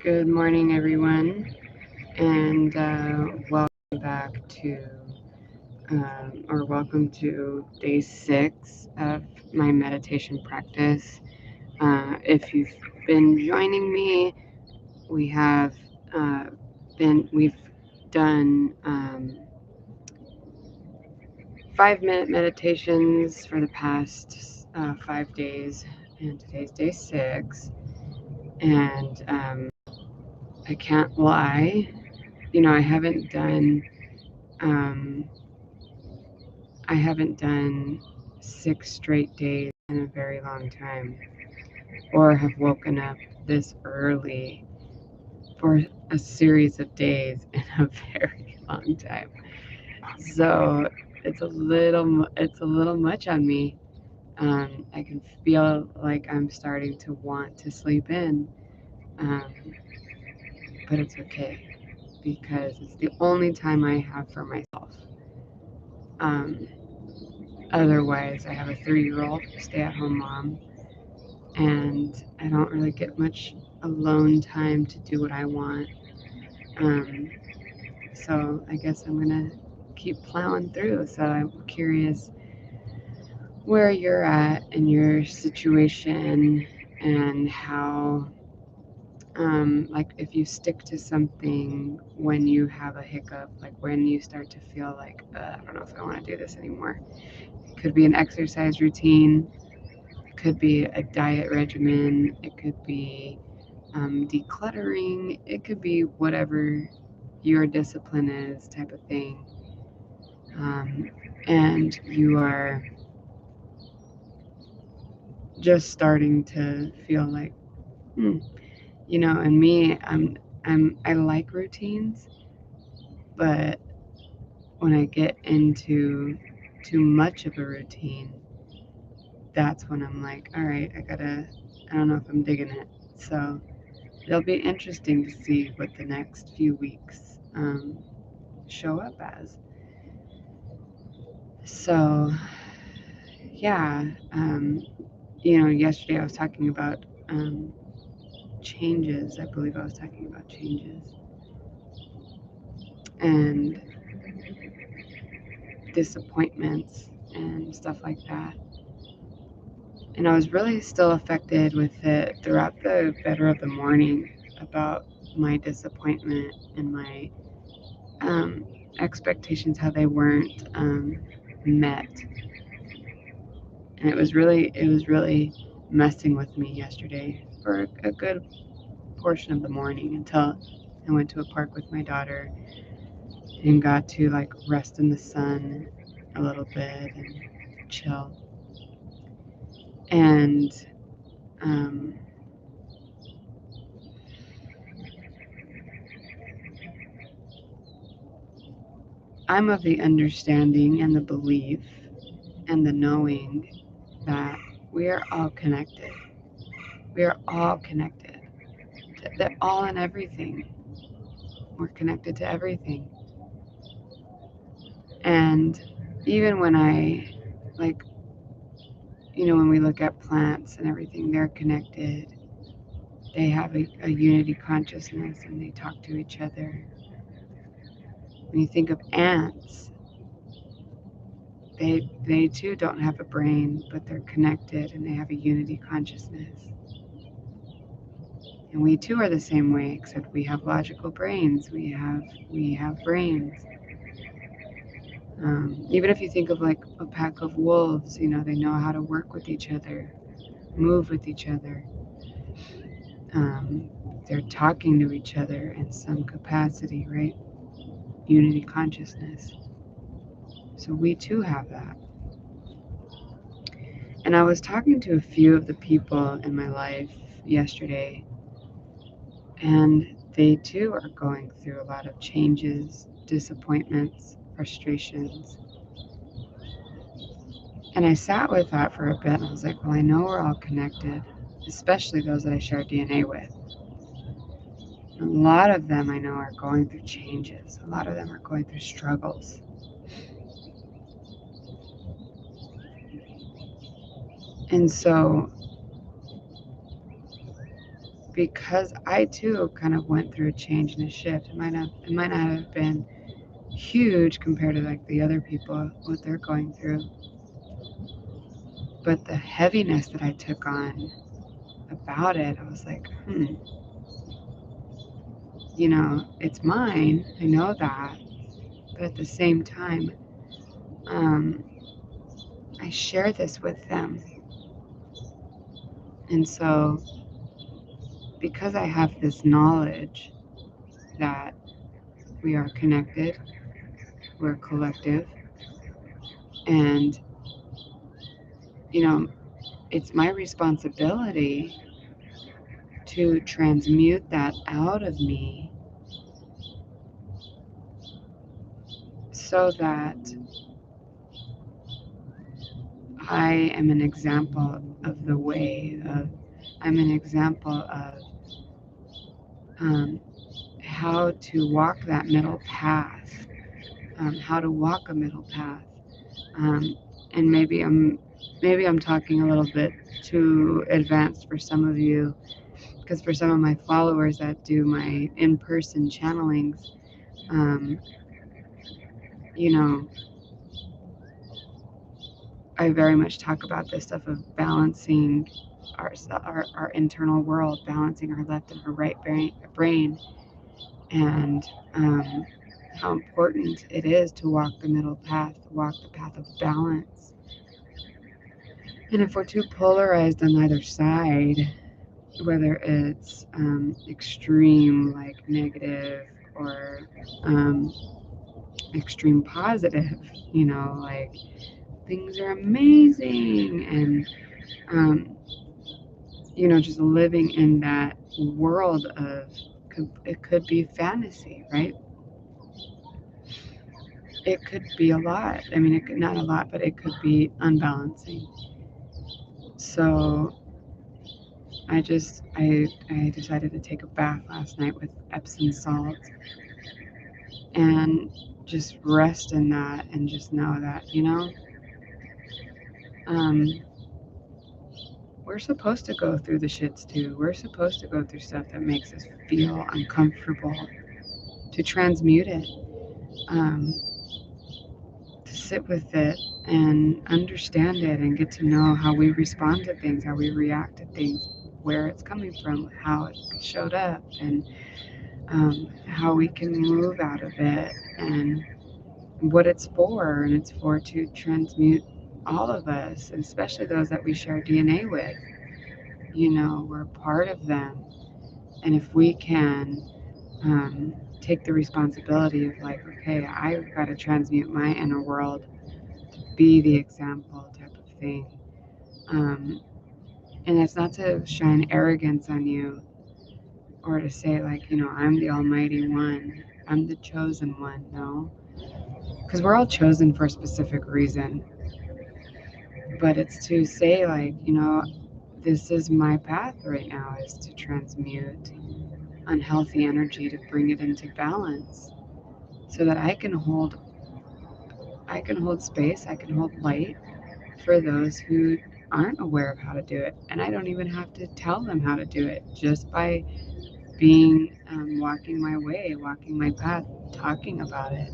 Good morning, everyone, and welcome back to, welcome to day 6 of my meditation practice. If you've been joining me, we have we've done 5-minute meditations for the past 5 days, and today's day 6. And I can't lie, I haven't done 6 straight days in a very long time, or have woken up this early for a series of days in a very long time. So it's a little much on me. I can feel like I'm starting to want to sleep in, but it's okay because it's the only time I have for myself. Otherwise, I have a 3-year-old stay-at-home mom, and I don't really get much alone time to do what I want. So I guess I'm gonna keep plowing through. So I'm curious where you're at in your situation, and how, like, if you stick to something when you have a hiccup, like when you start to feel like, I don't know if I want to do this anymore. It could be an exercise routine. It could be a diet regimen. It could be decluttering. It could be whatever your discipline is, type of thing. And you are just starting to feel like, and me, I like routines, but when I get into too much of a routine, that's when I'm like, all right, I don't know if I'm digging it. So it'll be interesting to see what the next few weeks show up as. So, yeah, yesterday I was talking about changes. I believe I was talking about changes and disappointments and stuff like that. And I was really still affected with it throughout the better of the morning about my disappointment and my expectations, how they weren't met. And it was really messing with me yesterday for a good portion of the morning, until I went to a park with my daughter and got to like rest in the sun a little bit and chill. And I'm of the understanding and the belief and the knowing that we are all connected. We are all connected. They're all in everything. We're connected to everything. And even when when we look at plants and everything, they're connected. They have a unity consciousness and they talk to each other. When you think of ants, they too don't have a brain, but they're connected and they have a unity consciousness. And we too are the same way, except we have logical brains. We have brains. Even if you think of like a pack of wolves, they know how to work with each other, move with each other. They're talking to each other in some capacity, right? Unity consciousness. So we too have that. And I was talking to a few of the people in my life yesterday, and they too are going through a lot of changes, disappointments, frustrations. And I sat with that for a bit, and I was like, well, I know we're all connected, especially those that I share DNA with. A lot of them I know are going through changes. A lot of them are going through struggles. And so because I too kind of went through a change and a shift. It might not have been huge compared to like the other people, what they're going through. But the heaviness that I took on about it, I was like, it's mine. I know that. But at the same time, I share this with them. And so, because I have this knowledge that we are connected, we're collective, and, it's my responsibility to transmute that out of me so that I am an example of the way of, I'm an example of how to walk that middle path, how to walk a middle path. And maybe I'm talking a little bit too advanced for some of you, because for some of my followers that do my in-person channelings, you know, I very much talk about this stuff of balancing our internal world, balancing our left and our right brain, and how important it is to walk the middle path, walk the path of balance. And if we're too polarized on either side, whether it's extreme like negative or extreme positive, like things are amazing, and just living in that world of, it could be fantasy, right? It could be a lot. I mean, it could not a lot, but it could be unbalancing. So I decided to take a bath last night with Epsom salt and just rest in that, and just know that, we're supposed to go through the shits too. We're supposed to go through stuff that makes us feel uncomfortable, to transmute it, to sit with it and understand it and get to know how we respond to things, how we react to things, where it's coming from, how it showed up, and how we can move out of it, and what it's for. And it's for to transmute all of us, especially those that we share DNA with. We're part of them. And if we can take the responsibility of like, okay, I've got to transmute my inner world to be the example type of thing. And it's not to shine arrogance on you, or to say like, I'm the almighty one, I'm the chosen one. No, because we're all chosen for a specific reason. But it's to say like, this is my path right now, is to transmute unhealthy energy, to bring it into balance, so that I can hold space, I can hold light for those who aren't aware of how to do it. And I don't even have to tell them how to do it, just by being walking my way, walking my path, talking about it,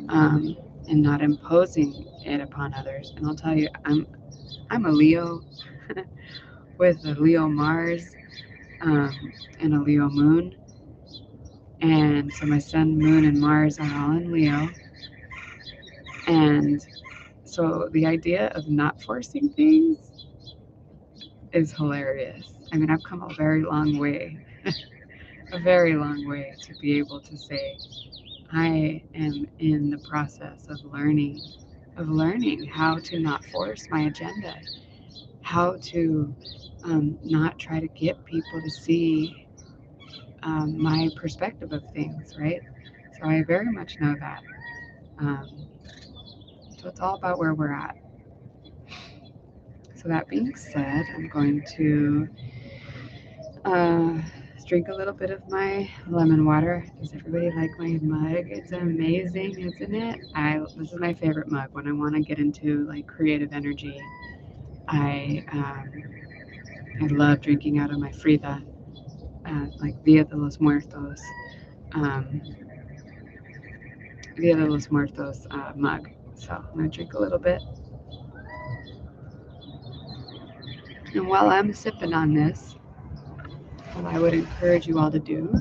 and not imposing it upon others. And I'll tell you, I'm a Leo with a Leo Mars and a Leo moon. And so my sun, moon, and Mars are all in Leo. And so the idea of not forcing things is hilarious. I mean, I've come a very long way, a very long way, to be able to say, I am in the process of learning how to not force my agenda, how to not try to get people to see my perspective of things, right? So I very much know that. So it's all about where we're at. So that being said, I'm going to drink a little bit of my lemon water. Does everybody like my mug? It's amazing, isn't it? This is my favorite mug when I want to get into like creative energy. I love drinking out of my Frida. like Via de los Muertos, um, Via de los Muertos mug. So I'm gonna drink a little bit. And while I'm sipping on this, what I would encourage you all to do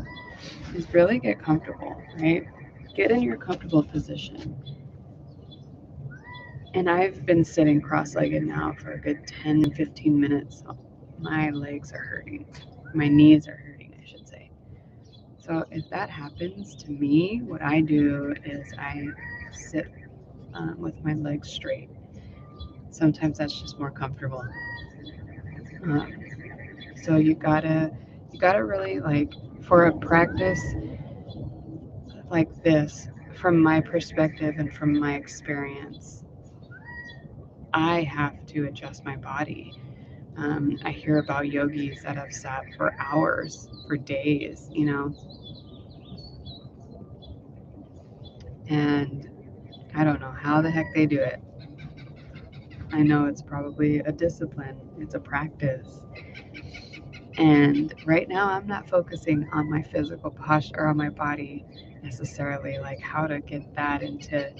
is really get comfortable, right? Get in your comfortable position. And I've been sitting cross-legged now for a good 10, 15 minutes. So my legs are hurting. My knees are hurting, I should say. So if that happens to me, what I do is I sit with my legs straight. Sometimes that's just more comfortable. Um, so you gotta really, like, for a practice like this, from my perspective and from my experience, I have to adjust my body. I hear about yogis that have sat for hours, for days, and I don't know how the heck they do it. I know it's probably a discipline, it's a practice. And right now, I'm not focusing on my physical posture or on my body necessarily, like how to get that into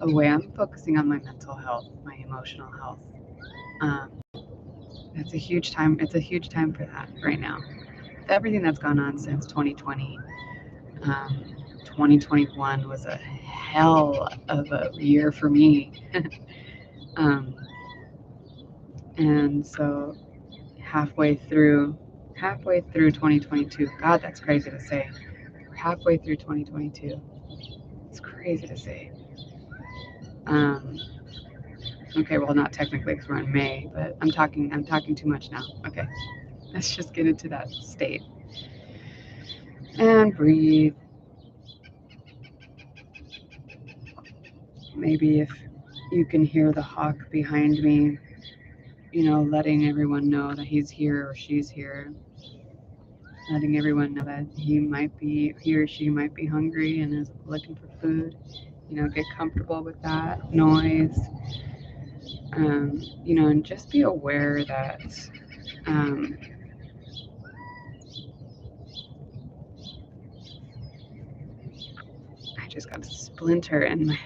a way. I'm focusing on my mental health, my emotional health. Um, it's a huge time. It's a huge time for that right now. Everything that's gone on since 2020, 2021 was a hell of a year for me. um, and so halfway through 2022. God, that's crazy to say. We're halfway through 2022. It's crazy to say. Um, okay, well, not technically because we're in May, but I'm talking too much now. Okay, let's just get into that state and breathe. Maybe if you can hear the hawk behind me, letting everyone know that he's here or she's here, letting everyone know that he or she might be hungry and is looking for food. Get comfortable with that noise. And just be aware that um, I just got a splinter in my,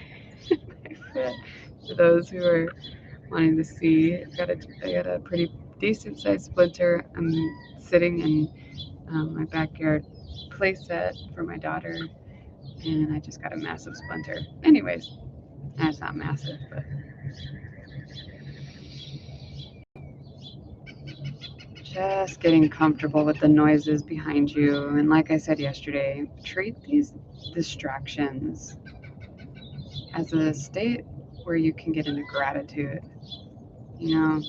my foot. For those who are wanting to see, I got a pretty decent sized splinter. I'm sitting in my backyard playset for my daughter, and I just got a massive splinter. Anyways, it's not massive, but just getting comfortable with the noises behind you. And like I said yesterday, treat these distractions as a state where you can get into gratitude. You know,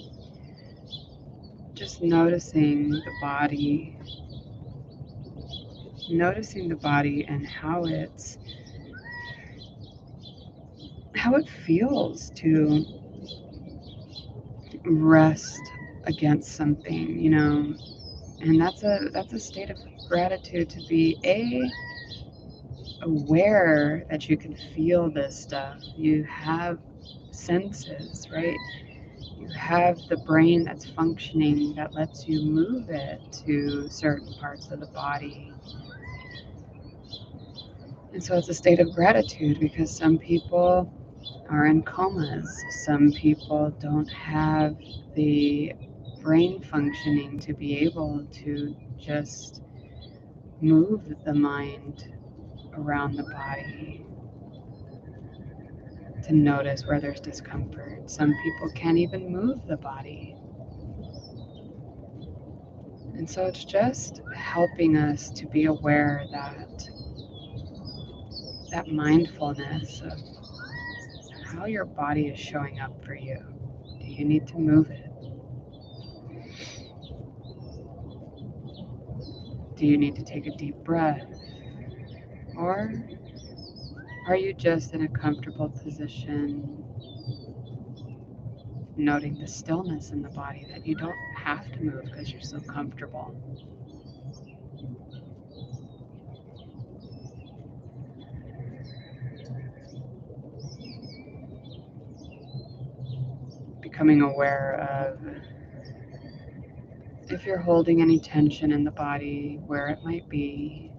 just noticing the body and how it feels to rest against something, and that's a state of gratitude, to be aware that you can feel this stuff. You have senses, right? You have the brain that's functioning that lets you move it to certain parts of the body. And so it's a state of gratitude, because some people are in comas. Some people don't have the brain functioning to be able to just move the mind around the body, to notice where there's discomfort. Some people can't even move the body. And so it's just helping us to be aware that mindfulness of how your body is showing up for you. Do you need to move it? Do you need to take a deep breath? Or are you just in a comfortable position, noting the stillness in the body, that you don't have to move because you're so comfortable? Becoming aware of If you're holding any tension in the body, where it might be,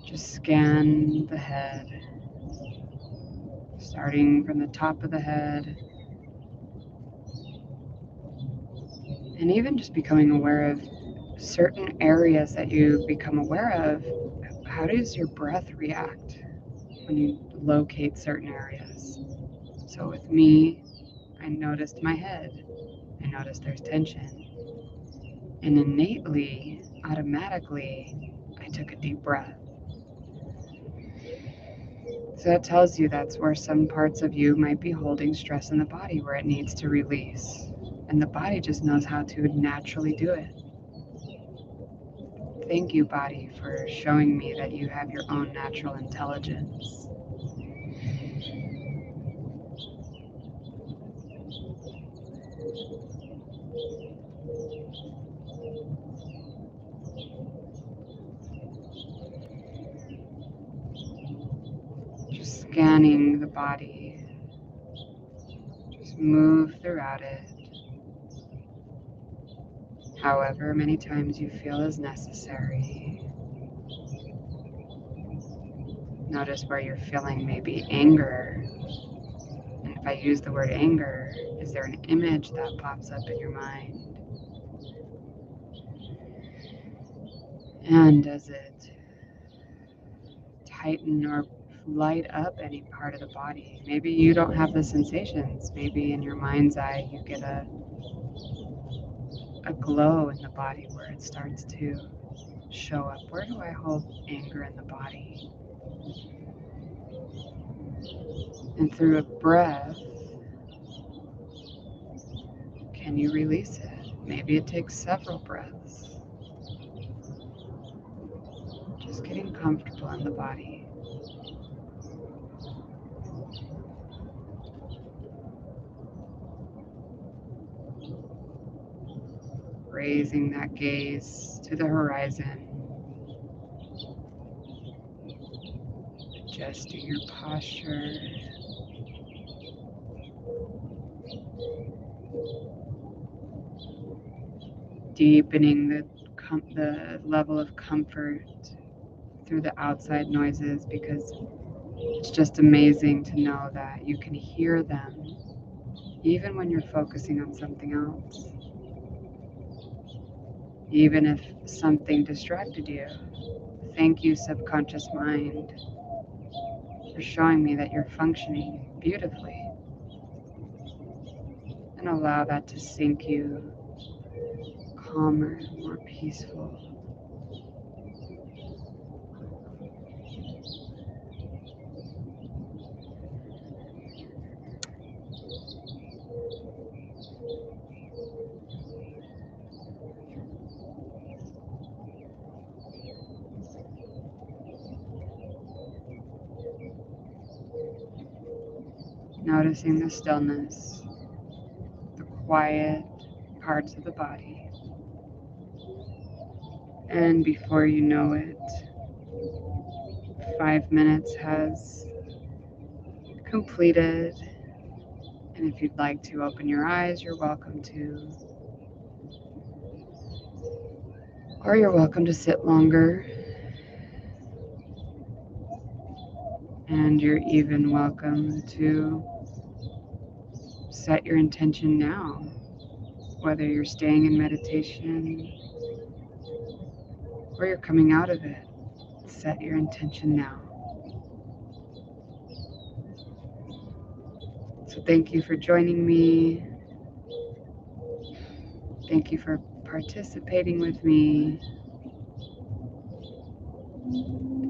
just scan the head, starting from the top of the head, and even just becoming aware of certain areas that you become aware of. How does your breath react when you locate certain areas? So with me, I noticed my head. I noticed there's tension. And innately, automatically, I took a deep breath. So that tells you that's where some parts of you might be holding stress in the body where it needs to release. And the body just knows how to naturally do it. Thank you, body, for showing me that you have your own natural intelligence. Just scanning the body. Just move throughout it. However many times you feel is necessary. Notice where you're feeling maybe anger. And if I use the word anger, is there an image that pops up in your mind? And does it tighten or light up any part of the body? Maybe you don't have the sensations. Maybe in your mind's eye you get a glow in the body where it starts to show up. Where do I hold anger in the body? And through a breath, can you release it? Maybe it takes several breaths. Just getting comfortable in the body. Raising that gaze to the horizon. Adjusting your posture. Deepening the level of comfort through the outside noises, because it's just amazing to know that you can hear them even when you're focusing on something else. Even if something distracted you. Thank you, subconscious mind, for showing me that you're functioning beautifully. And allow that to sink you calmer, more peaceful. Noticing the stillness, the quiet parts of the body. And before you know it, 5 minutes has completed. And if you'd like to open your eyes, you're welcome to. Or you're welcome to sit longer. And you're even welcome to set your intention now, whether you're staying in meditation or you're coming out of it. Set your intention now. So thank you for joining me. Thank you for participating with me.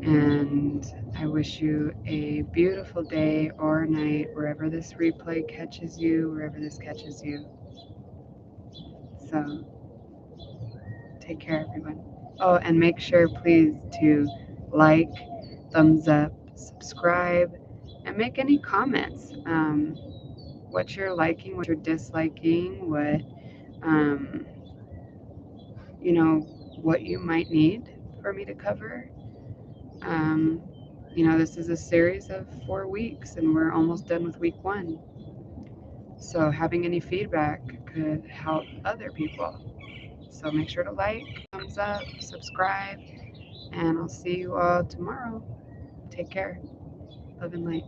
And I wish you a beautiful day or night, wherever this replay catches you, wherever this catches you. So take care, everyone. Oh, and make sure, please, to like, thumbs up, subscribe, and make any comments. What you're liking, what you're disliking, what you might need for me to cover. This is a series of 4 weeks, and we're almost done with week 1. So having any feedback could help other people. So make sure to like, thumbs up, subscribe, and I'll see you all tomorrow. Take care. Love and light.